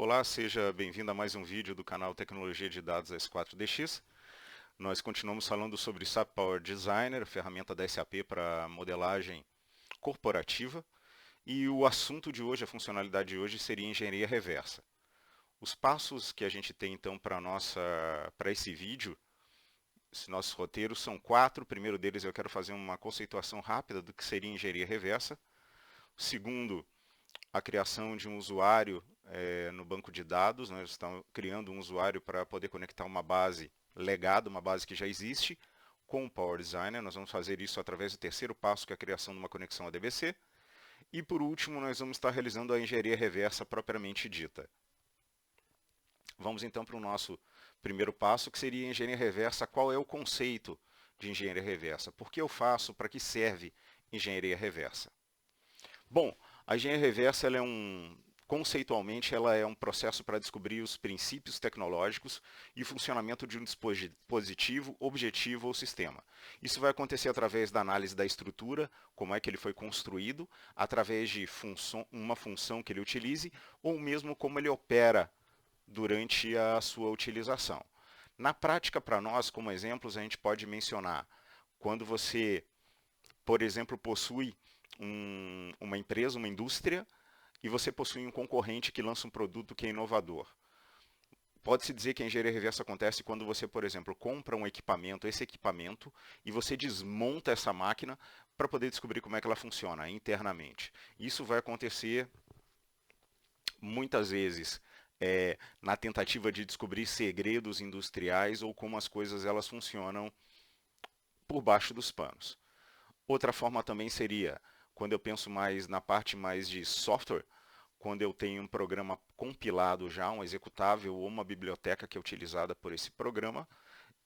Olá, seja bem-vindo a mais um vídeo do canal Tecnologia de Dados S4DX. Nós continuamos falando sobre SAP Power Designer, ferramenta da SAP para modelagem corporativa. E o assunto de hoje, a funcionalidade de hoje, seria engenharia reversa. Os passos que a gente tem então para esse vídeo, esse nosso roteiro, são 4. O primeiro deles eu quero fazer uma conceituação rápida do que seria engenharia reversa. O segundo, a criação de um usuário no banco de dados. Nós estamos criando um usuário para poder conectar uma base legada, uma base que já existe, com o Power Designer. Nós vamos fazer isso através do terceiro passo, que é a criação de uma conexão ADBC. E por último, nós vamos estar realizando a engenharia reversa propriamente dita. Vamos então para o nosso primeiro passo, que seria a engenharia reversa. Qual é o conceito de engenharia reversa? Por que eu faço? Para que serve engenharia reversa? Bom, a engenharia reversa conceitualmente ela é um processo para descobrir os princípios tecnológicos e o funcionamento de um dispositivo, objetivo ou sistema. Isso vai acontecer através da análise da estrutura, como é que ele foi construído, através de uma função que ele utilize, ou mesmo como ele opera durante a sua utilização. Na prática, para nós, como exemplos, a gente pode mencionar quando você, por exemplo, possui uma empresa, uma indústria, e você possui um concorrente que lança um produto que é inovador. Pode-se dizer que a engenharia reversa acontece quando você, por exemplo, compra um equipamento, esse equipamento, e você desmonta essa máquina para poder descobrir como é que ela funciona internamente. Isso vai acontecer muitas vezes na tentativa de descobrir segredos industriais ou como as coisas elas funcionam por baixo dos panos. Outra forma também seria, quando eu penso mais na parte mais de software, quando eu tenho um programa compilado já, um executável ou uma biblioteca que é utilizada por esse programa,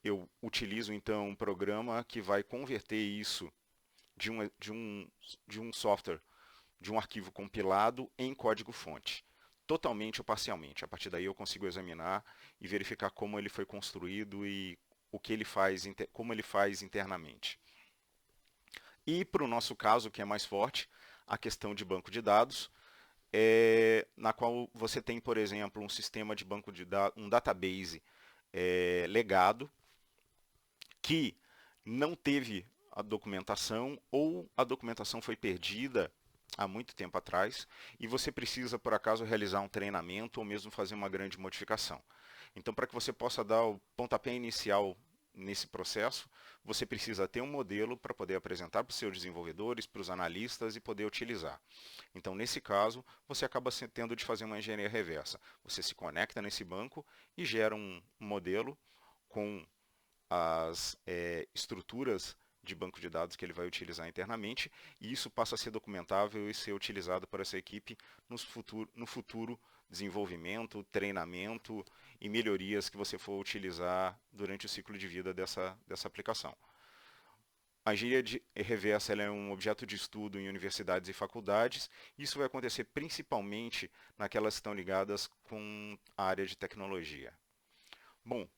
eu utilizo então um programa que vai converter isso de um software, de um arquivo compilado em código-fonte, totalmente ou parcialmente. A partir daí eu consigo examinar e verificar como ele foi construído e o que ele faz, como ele faz internamente. E para o nosso caso, que é mais forte, a questão de banco de dados, na qual você tem, por exemplo, um sistema de banco de dados, um database legado, que não teve a documentação ou a documentação foi perdida há muito tempo atrás e você precisa, por acaso, realizar um treinamento ou mesmo fazer uma grande modificação. Então, para que você possa dar o pontapé inicial nesse processo, você precisa ter um modelo para poder apresentar para os seus desenvolvedores, para os analistas e poder utilizar. Então, nesse caso, você acaba tendo de fazer uma engenharia reversa. Você se conecta nesse banco e gera um modelo com as estruturas de banco de dados que ele vai utilizar internamente, e isso passa a ser documentável e ser utilizado por essa equipe no futuro desenvolvimento, treinamento e melhorias que você for utilizar durante o ciclo de vida dessa aplicação. A engenharia reversa ela é um objeto de estudo em universidades e faculdades. Isso vai acontecer principalmente naquelas que estão ligadas com a área de tecnologia. Bom,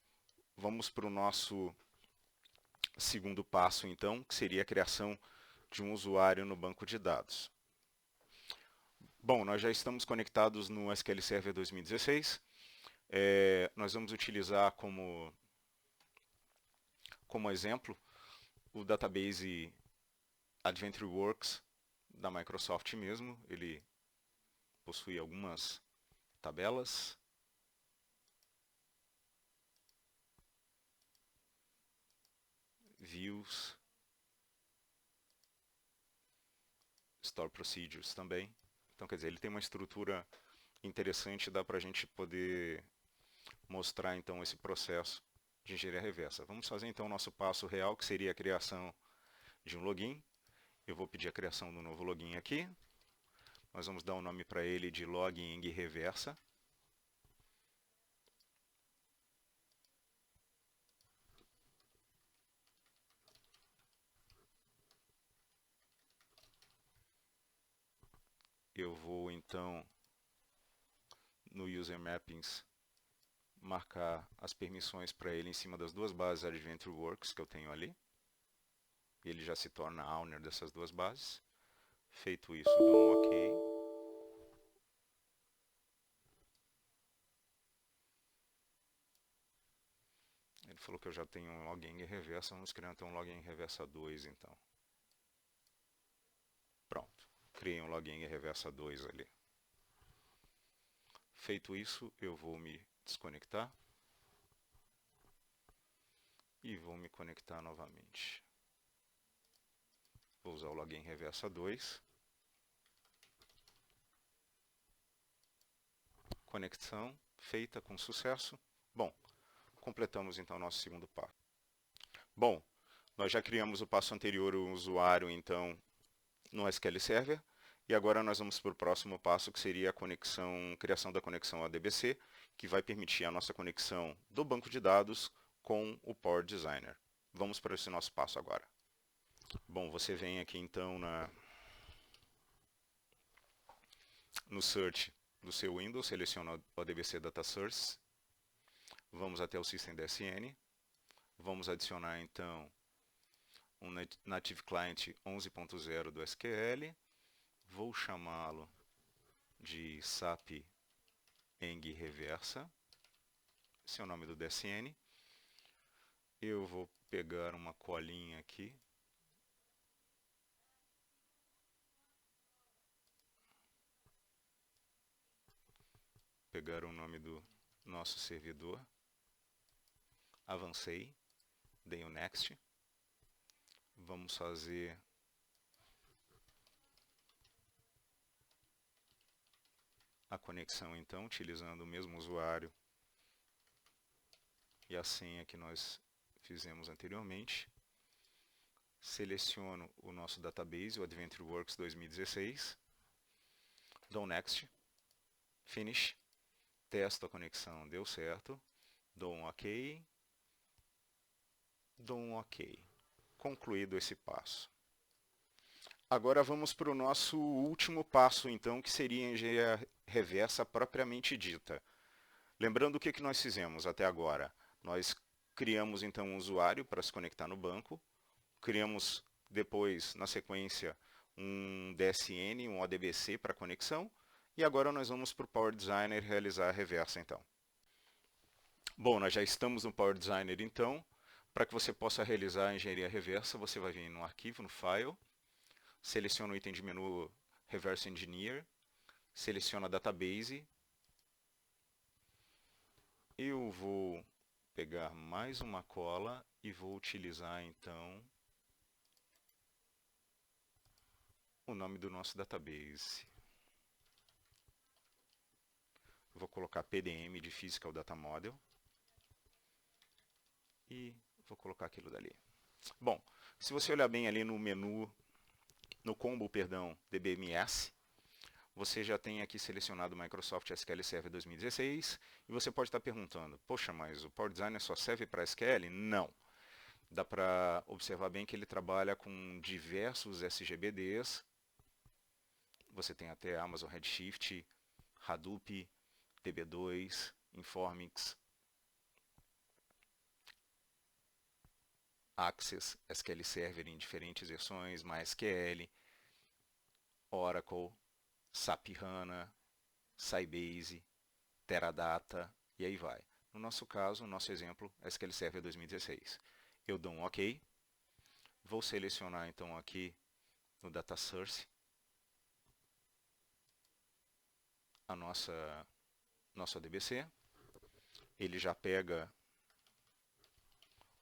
vamos para o nosso segundo passo, então, que seria a criação de um usuário no banco de dados. Bom, nós já estamos conectados no SQL Server 2016. Nós vamos utilizar como exemplo o database AdventureWorks da Microsoft mesmo. Ele possui algumas tabelas. Views, Store Procedures também. Então, quer dizer, ele tem uma estrutura interessante, dá para a gente poder mostrar então esse processo de engenharia reversa. Vamos fazer então o nosso passo real, que seria a criação de um login. Eu vou pedir a criação do novo login aqui. Nós vamos dar o nome para ele de login reversa. Eu vou então no User Mappings marcar as permissões para ele em cima das duas bases AdventureWorks que eu tenho ali. Ele já se torna owner dessas duas bases. Feito isso, dou um OK. Ele falou que eu já tenho um login reversa, vamos criar então um login reversa 2 então. Pronto, criei um login reversa 2 ali. Feito isso, eu vou me desconectar e vou me conectar novamente. Vou usar o login reversa 2. Conexão feita com sucesso. Bom, completamos então nosso segundo passo. Bom, nós já criamos o passo anterior, o usuário, então, no SQL Server. E agora nós vamos para o próximo passo, que seria a criação da conexão ADBC, que vai permitir a nossa conexão do banco de dados com o Power Designer. Vamos para esse nosso passo agora. Bom, você vem aqui então no Search do seu Windows, seleciona o ADBC Data Source. Vamos até o System DSN. Vamos adicionar então um Native Client 11.0 do SQL. Vou chamá-lo de SAP Eng Reversa. Esse é o nome do DSN. Eu vou pegar uma colinha aqui. Pegar o nome do nosso servidor. Avancei. Dei o Next. Vamos fazer a conexão então, utilizando o mesmo usuário e a senha que nós fizemos anteriormente. Seleciono o nosso database, o AdventureWorks 2016. Dou Next. Finish. Testo a conexão, deu certo. Dou um OK. Dou um OK. Concluído esse passo. Agora vamos para o nosso último passo, então, que seria a engenharia reversa propriamente dita. Lembrando o que nós fizemos até agora. Nós criamos, então, um usuário para se conectar no banco. Criamos, depois, na sequência, um DSN, um ODBC para conexão. E agora nós vamos para o Power Designer realizar a reversa, então. Bom, nós já estamos no Power Designer, então. Para que você possa realizar a engenharia reversa, você vai vir no arquivo, no File. Seleciona o item de menu Reverse Engineer, seleciona Database. Eu vou pegar mais uma cola e vou utilizar então o nome do nosso database. Vou colocar PDM de Physical Data Model e vou colocar aquilo dali. Bom, se você olhar bem ali no menu, no combo, perdão, DBMS, você já tem aqui selecionado o Microsoft SQL Server 2016 e você pode estar perguntando, poxa, mas o Power Designer só serve para SQL? Não. Dá para observar bem que ele trabalha com diversos SGBDs. Você tem até Amazon Redshift, Hadoop, DB2, Informix, Access, SQL Server em diferentes versões, MySQL, Oracle, SAP HANA, Sybase, Teradata e aí vai. No nosso caso, no nosso exemplo, SQL Server 2016. Eu dou um OK. Vou selecionar então aqui no Data Source a nosso ADBC. Ele já pega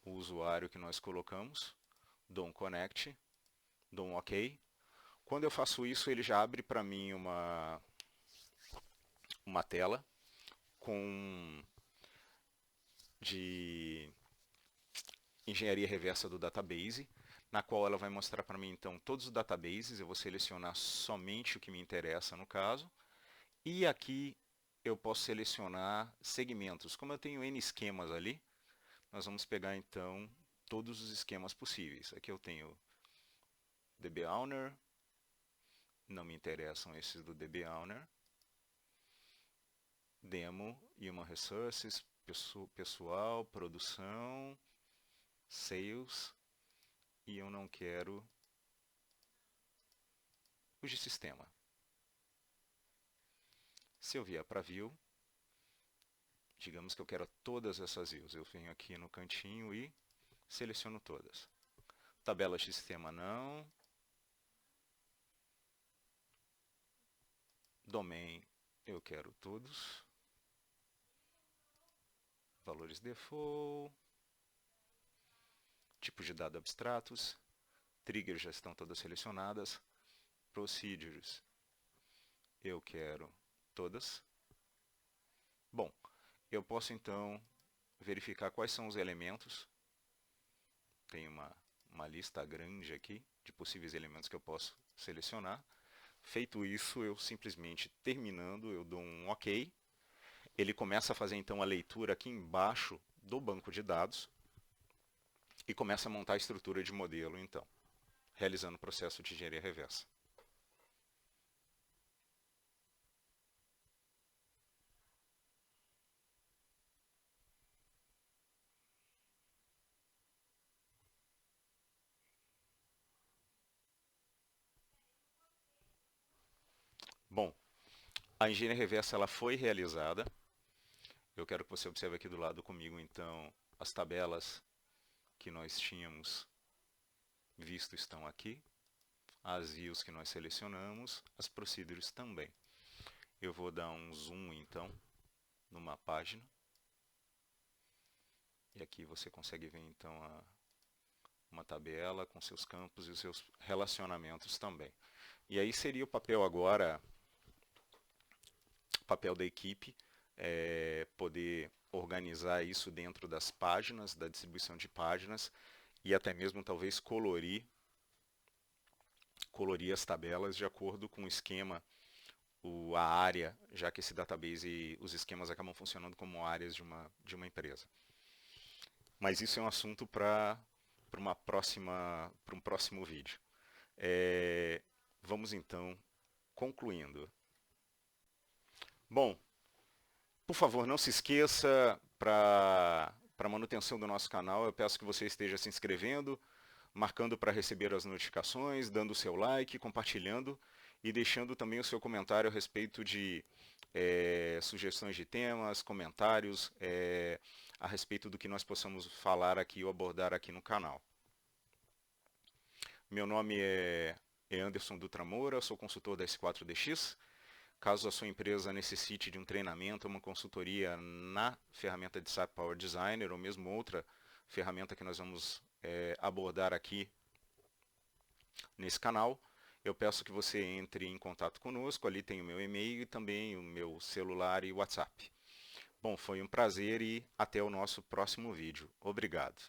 o usuário que nós colocamos, dou um Connect, dou um OK. Quando eu faço isso, ele já abre para mim uma tela de engenharia reversa do database, na qual ela vai mostrar para mim então todos os databases. Eu vou selecionar somente o que me interessa no caso. E aqui eu posso selecionar segmentos. Como eu tenho N esquemas ali, nós vamos pegar então todos os esquemas possíveis. Aqui eu tenho DB Owner, não me interessam esses do DB Owner. Demo, Human Resources, pessoal, produção, Sales, e eu não quero os de sistema. Se eu vier para View, Digamos que eu quero todas essas views. Eu venho aqui no cantinho e seleciono todas. Tabela de sistema não. Domain eu quero todos. Valores default. Tipos de dados abstratos. Triggers já estão todas selecionadas. Procedures eu quero todas. Bom, eu posso então verificar quais são os elementos. Tem uma lista grande aqui de possíveis elementos que eu posso selecionar. Feito isso, eu simplesmente terminando, eu dou um OK. Ele começa a fazer então a leitura aqui embaixo do banco de dados e começa a montar a estrutura de modelo então, realizando o processo de engenharia reversa. Bom, a engenharia reversa ela foi realizada. Eu quero que você observe aqui do lado comigo, então, as tabelas que nós tínhamos visto estão aqui. As views que nós selecionamos, as procedures também. Eu vou dar um zoom, então, numa página. E aqui você consegue ver, então, uma tabela com seus campos e os seus relacionamentos também. E aí seria o papel agora, o papel da equipe, poder organizar isso dentro das páginas, da distribuição de páginas, e até mesmo talvez colorir as tabelas de acordo com o esquema, a área, já que esse database e os esquemas acabam funcionando como áreas de uma empresa. Mas isso é um assunto para um próximo vídeo. Vamos então concluindo. Bom, por favor, não se esqueça, para manutenção do nosso canal, eu peço que você esteja se inscrevendo, marcando para receber as notificações, dando o seu like, compartilhando e deixando também o seu comentário a respeito de sugestões de temas, comentários a respeito do que nós possamos falar aqui ou abordar aqui no canal. Meu nome é Anderson Dutra Moura, sou consultor da S4DX. Caso a sua empresa necessite de um treinamento, uma consultoria na ferramenta de SAP Power Designer ou mesmo outra ferramenta que nós vamos abordar aqui nesse canal, eu peço que você entre em contato conosco. Ali tem o meu e-mail e também o meu celular e WhatsApp. Bom, foi um prazer e até o nosso próximo vídeo. Obrigado.